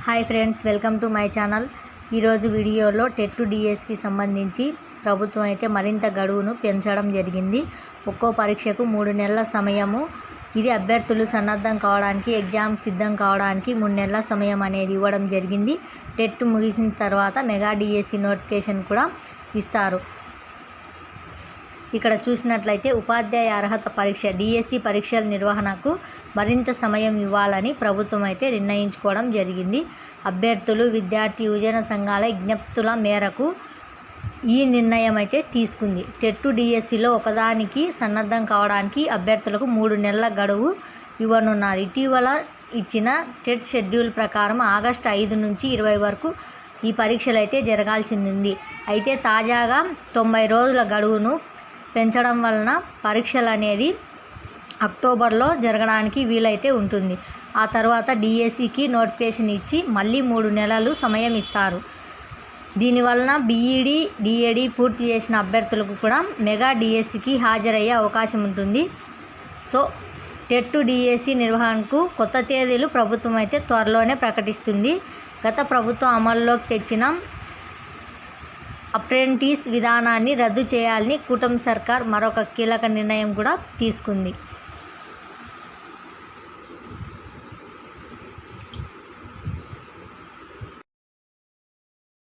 Hi friends, welcome to my channel. ఈరోజు వీడియోలో TET డిఎస్కి సంబంధించి ప్రభుత్వం అయితే మరింత గడువును పెంచడం జరిగింది. ఒక్కో పరీక్షకు 3 నెలల సమయము. ఇది అభ్యర్థులు సన్నద్ధం కావడానికి, ఎగ్జామ్ సిద్ధం కావడానికి 3 నెలల సమయం అనేది ఇవ్వడం జరిగింది. టెట్ ముగిసిన తర్వాత మెగా డిఎస్సి నోటిఫికేషన్ కూడా ఇస్తారు. ఇక్కడ చూసినట్లయితే ఉపాధ్యాయ అర్హత పరీక్ష డిఎస్సి పరీక్షల నిర్వహణకు మరింత సమయం ఇవ్వాలని ప్రభుత్వం అయితే నిర్ణయించుకోవడం జరిగింది. అభ్యర్థులు, విద్యార్థి యువజన సంఘాల విజ్ఞప్తుల మేరకు ఈ నిర్ణయం అయితే తీసుకుంది. టెట్ డిఎస్సిలో ఒకదానికి సన్నద్ధం కావడానికి అభ్యర్థులకు 3 నెలల గడువు ఇవ్వనున్నారు. ఇటీవల ఇచ్చిన టెట్ షెడ్యూల్ ప్రకారం ఆగస్టు 5 నుంచి 20 వరకు ఈ పరీక్షలు అయితే జరగాల్సింది ఉంది. అయితే తాజాగా 90 రోజుల గడువును పెంచడం వలన పరీక్షలు అనేది అక్టోబర్లో జరగడానికి వీలైతే ఉంటుంది. ఆ తర్వాత డిఎస్సికి నోటిఫికేషన్ ఇచ్చి మళ్ళీ 3 నెలలు సమయం ఇస్తారు. దీనివలన బీఈడి, డిఏడి పూర్తి చేసిన అభ్యర్థులకు కూడా మెగా డిఎస్సికి హాజరయ్యే అవకాశం ఉంటుంది. సో టెట్ డిఎస్సి నిర్వహణకు కొత్త తేదీలు ప్రభుత్వం అయితే త్వరలోనే ప్రకటిస్తుంది. గత ప్రభుత్వం అమల్లోకి తెచ్చిన అప్రెంటిస్ విధానాన్ని రద్దు చేయాలని కూటమి సర్కార్ మరొక కీలక నిర్ణయం కూడా తీసుకుంది.